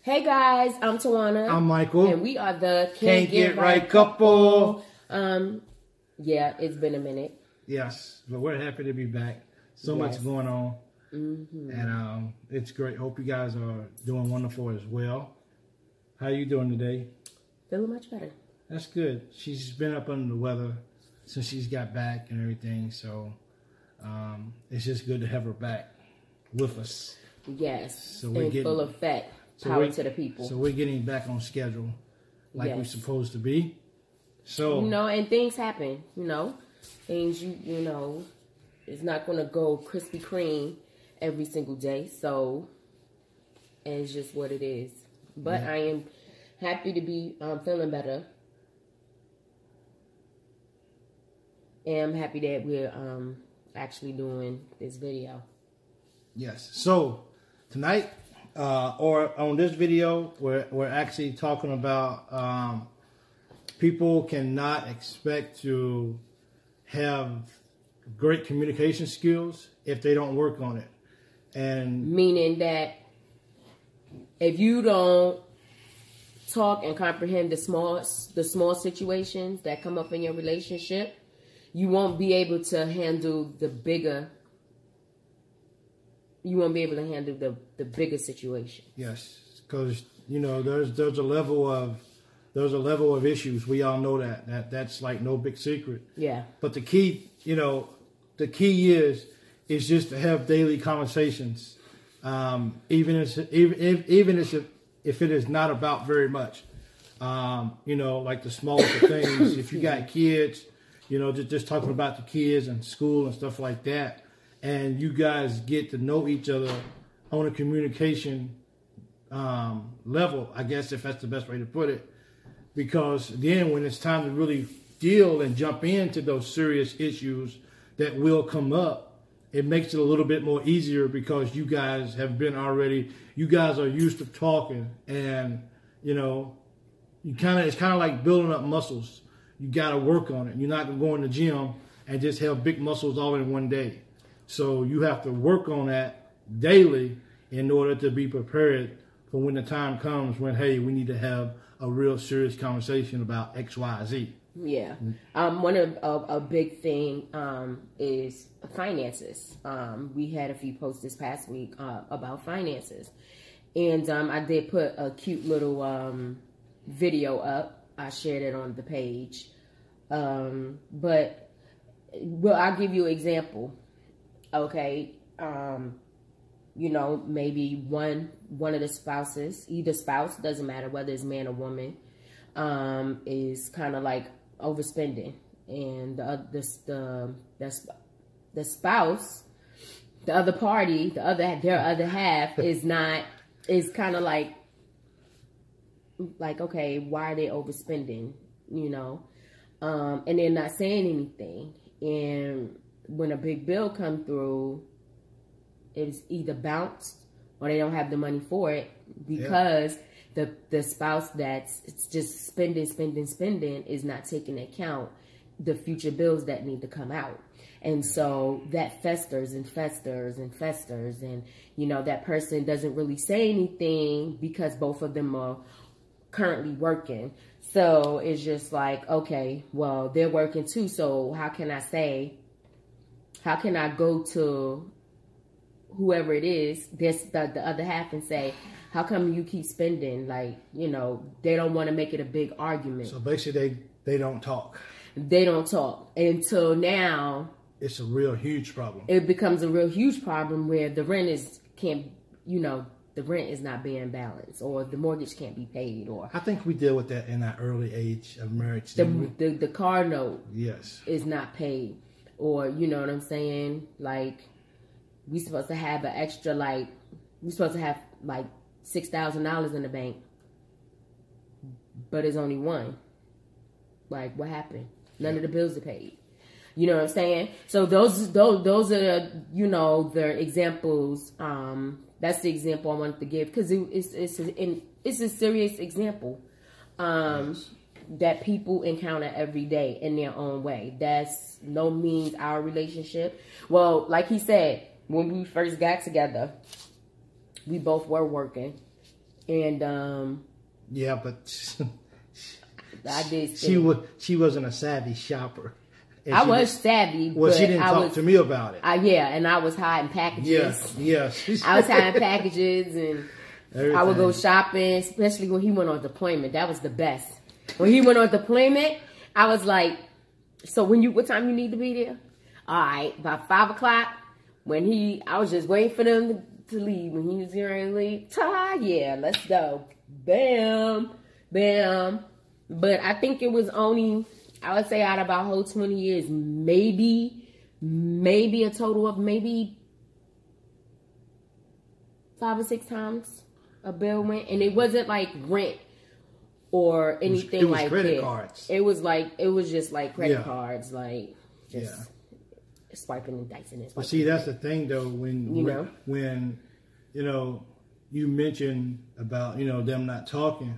Hey guys, I'm Tawana. I'm Michael. And we are the Can't Get Right Couple. Yeah, it's been a minute. Yes, but we're happy to be back. So much going on. And it's great. Hope you guys are doing wonderful as well. How you doing today? Feeling much better. That's good. She's been up under the weather since she's got back and everything. So it's just good to have her back with us. Yes, so we're in getting, full effect. Power to the people. So we're getting back on schedule like we're supposed to be. So and things happen, Things you know, it's not gonna go Krispy Kreme every single day. So it's just what it is. But I am happy to be feeling better. And I'm happy that we're actually doing this video. Yes. So tonight, or on this video, we're actually talking about people cannot expect to have great communication skills if they don't work on it. And meaning that if you don't talk and comprehend the small situations that come up in your relationship, you won't be able to handle the bigger. You won't be able to handle the bigger situation. Yes, because there's a level of issues. We all know that's like no big secret. Yeah. But the key is just to have daily conversations, even if it is not about very much. Like the smallest of things. If you got kids, just talking about the kids and school and stuff like that. And you guys get to know each other on a communication level, I guess, if that's the best way to put it. Because then when it's time to really deal and jump into those serious issues that will come up, it makes it a little bit more easier because you guys have been you guys are used to talking, and it's kind of like building up muscles. You got to work on it. You're not going to go in the gym and just have big muscles all in one day. So you have to work on that daily in order to be prepared for when the time comes when, hey, we need to have a real serious conversation about X, Y, Z. Yeah. One of a big thing is finances. We had a few posts this past week about finances. And I did put a cute little video up. I shared it on the page. But I'll give you an example. Okay, maybe one of the spouses, either spouse, doesn't matter whether it's man or woman, is kind of like overspending, and the spouse, the other party, their other half is kind of like okay, why are they overspending? And they're not saying anything, and when a big bill come through, it's either bounced or they don't have the money for it because the spouse that's just spending is not taking into account the future bills that need to come out. And so that festers and festers and festers, and that person doesn't really say anything because both of them are currently working. So it's just like, okay, well, they're working too, so how can I go to whoever it is, the other half, and say, how come you keep spending? Like, they don't want to make it a big argument. So basically they don't talk. They don't talk until now. It's a real huge problem. It becomes a real huge problem where the rent the rent is not being balanced, or the mortgage can't be paid, or I think we deal with that in our early age of marriage. The car note is not paid. Or, you know what I'm saying? Like, we supposed to have an extra, we supposed to have like $6,000 in the bank, but it's only one. Like, what happened? None of the bills are paid. You know what I'm saying? So those are the examples. That's the example I wanted to give because it's a serious example. That people encounter every day in their own way. That's no means our relationship. Well, like he said, when we first got together, we both were working. And yeah, but I did. She wasn't a savvy shopper. I was savvy. Well, but she didn't talk to me about it. Yeah, and I was hiding packages. Yes. I was hiding packages, and everything. I would go shopping, especially when he went on deployment. That was the best. When he went on deployment, I was like, "So what time you need to be there?" All right, about 5 o'clock. I was just waiting for them to leave. When he was here to leave, yeah, let's go. Bam, bam. But I think it was only, I would say, out of our whole 20 years, maybe a total of maybe 5 or 6 times a bill went, and it wasn't like rent or anything like that. It was credit cards. It was just like credit cards, like just swiping and dicing. But see, that's the thing though, when you mentioned about them not talking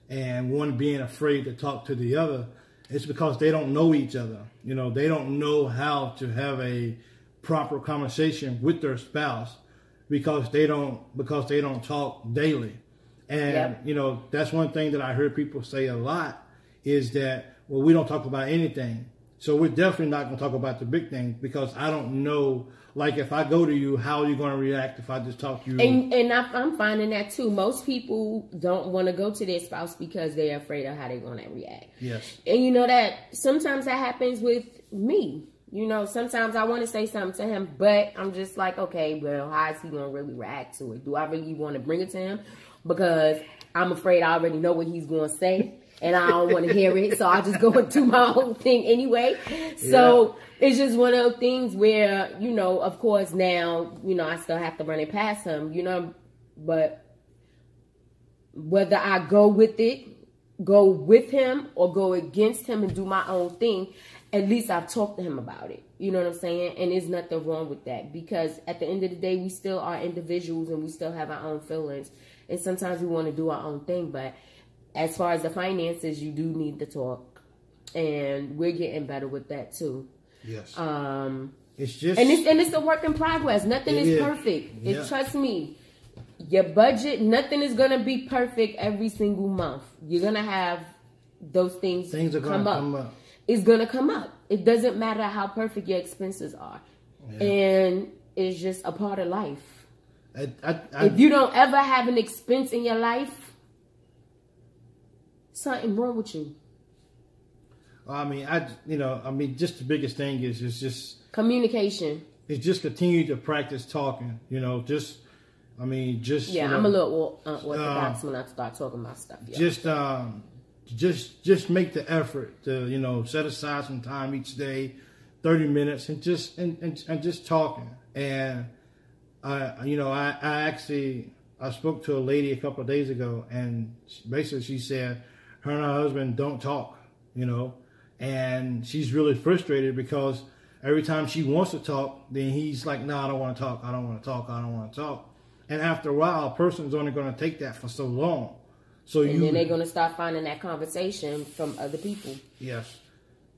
and one being afraid to talk to the other, it's because they don't know each other. They don't know how to have a proper conversation with their spouse because they don't talk daily. And that's one thing that I heard people say a lot is that, well, we don't talk about anything. So we're definitely not going to talk about the big things because I don't know, like if I go to you, how are you going to react if I just talk to you? And I'm finding that too. Most people don't want to go to their spouse because they're afraid of how they're going to react. Yes. And that sometimes that happens with me. Sometimes I want to say something to him, but I'm just like, okay, well, how is he going to really react to it? Do I really want to bring it to him? Because I'm afraid I already know what he's going to say. And I don't want to hear it, so I just go and do my own thing anyway. So it's just one of those things where, of course now, I still have to run it past him, but whether I go with him or go against him and do my own thing, at least I've talked to him about it. You know what I'm saying? And there's nothing wrong with that because at the end of the day, we still are individuals and we still have our own feelings. And sometimes we want to do our own thing, but as far as the finances, you do need to talk, and we're getting better with that too. Yes. It's just it's a work in progress. Nothing is perfect. Yeah. Trust me, your budget, nothing is gonna be perfect every single month. You're gonna have those things. Things are gonna come up. It's gonna come up. It doesn't matter how perfect your expenses are, and it's just a part of life. If you don't ever have an expense in your life, something wrong with you. Just the biggest thing is just communication. It's just continue to practice talking. I'm a little orthodox when I start talking about stuff. Yeah. Just make the effort to set aside some time each day, 30 minutes, and just talking. And I spoke to a lady a couple of days ago, and basically she said her and her husband don't talk, and she's really frustrated because every time she wants to talk, then he's like, no, I don't want to talk. I don't want to talk. I don't want to talk. And after a while, a person's only going to take that for so long. And then they're going to start finding that conversation from other people. Yes.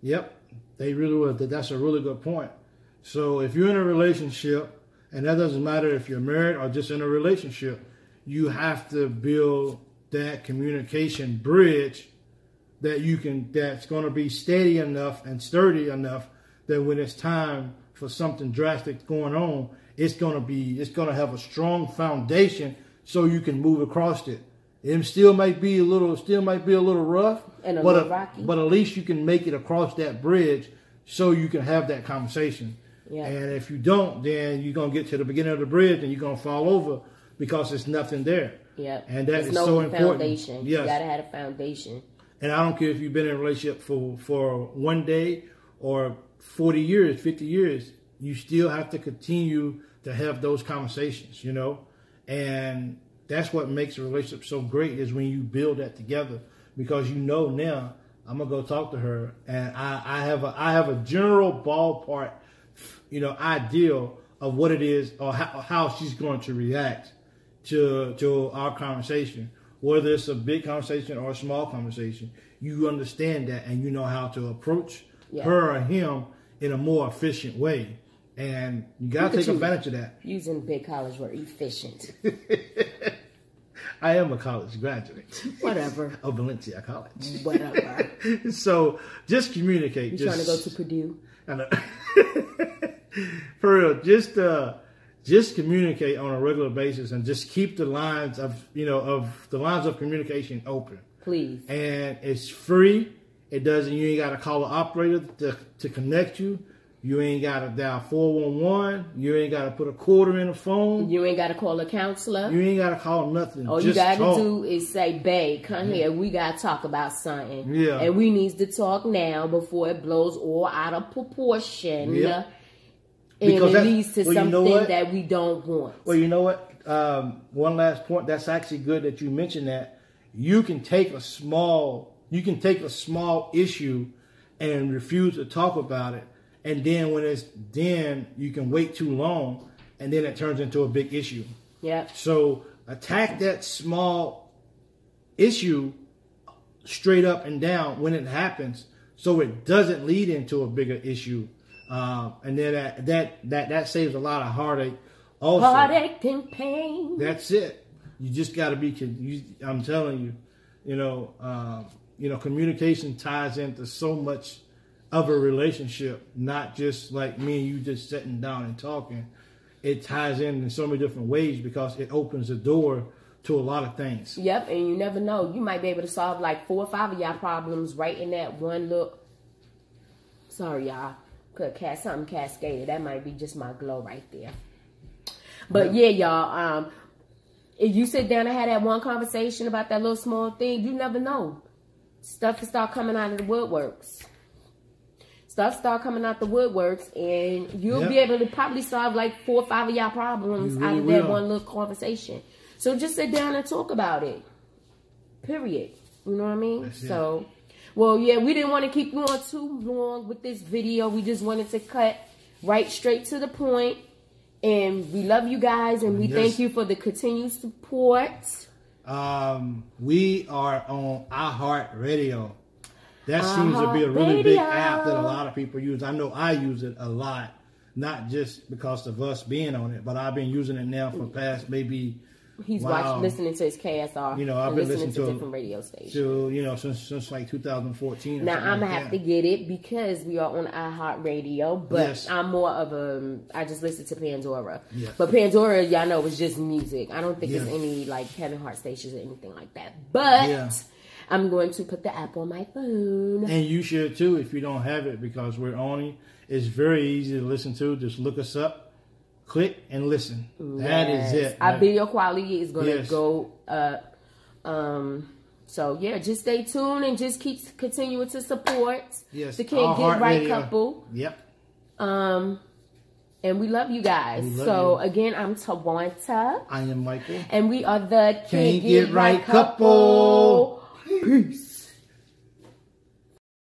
Yep. They really will. That's a really good point. So if you're in a relationship, and that doesn't matter if you're married or just in a relationship, you have to build that communication bridge that's going to be steady enough and sturdy enough that when it's time for something drastic going on, it's going to have a strong foundation so you can move across it. It still might be a little rough, and a little rocky, but at least you can make it across that bridge so you can have that conversation. Yeah. And if you don't, then you're going to get to the beginning of the bridge and you're going to fall over because there's nothing there. Yeah. And that is so important. Foundation. Yes. You got to have a foundation. And I don't care if you've been in a relationship for one day or 40 years, 50 years, you still have to continue to have those conversations, and that's what makes a relationship so great is when you build that together, because now I'm going to go talk to her and I have a general ballpark, ideal of what it is or how she's going to react to our conversation. Whether it's a big conversation or a small conversation, you understand that and you know how to approach her or him in a more efficient way. And you got to take advantage of that. Using big college word, efficient. I am a college graduate. Whatever. Of Valencia College. Whatever. So just communicate. You trying to go to Purdue? I know. For real, just communicate on a regular basis and just keep the lines of communication open. Please. And it's free. It doesn't. You ain't got to call an operator to connect you. You ain't got to dial 411. You ain't got to put a quarter in the phone. You ain't got to call a counselor. You ain't got to call nothing. All you got to do is say, babe, come here. We got to talk about something. Yeah. And we need to talk now before it blows all out of proportion. Yeah. And because it leads to something that we don't want. Well, you know what? One last point. That's actually good that you mentioned that. You can take a small issue and refuse to talk about it. And then you can wait too long, and then it turns into a big issue. Yeah. So attack that small issue straight up and down when it happens, so it doesn't lead into a bigger issue. And then that saves a lot of heartache. Also, heartache and pain. That's it. You just got to be. I'm telling you, communication ties into so much of a relationship, not just like me and you just sitting down and talking. It ties in so many different ways because it opens the door to a lot of things. Yep, and you never know. You might be able to solve like 4 or 5 of y'all problems right in that one look. Sorry, y'all. Could something cascaded. That might be just my glow right there. But yeah, y'all. If you sit down and have that one conversation about that little small thing, you never know. Stuff will start coming out of the woodworks. Stuff start coming out the woodworks, and you'll be able to probably solve like 4 or 5 of y'all problems out of that one little conversation. So just sit down and talk about it. Period. You know what I mean? So, well, yeah, we didn't want to keep you on too long with this video. We just wanted to cut right straight to the point. And we love you guys, and we thank you for the continued support. We are on iHeartRadio. That seems to be a really big app that a lot of people use. I know I use it a lot, not just because of us being on it, but I've been using it now for the past maybe. He's listening to his KSR. You know, I've been listening to different radio stations. Since like 2014. Now I'm gonna have to get it because we are on iHeartRadio, but I'm more of I just listen to Pandora. Yes. But Pandora, y'all know, is just music. I don't think there's any like Kevin Hart stations or anything like that. But I'm going to put the app on my phone. And you should too if you don't have it, because we're on it. It's very easy to listen to. Just look us up. Click and listen. That is it. Our video quality is going to go up. So, yeah, just stay tuned and just keep continuing to support the Can't Get Right couple. Yep. And we love you guys. Again, I'm Tawanta. I am Michael. And we are the Can't Get Right couple. Peace.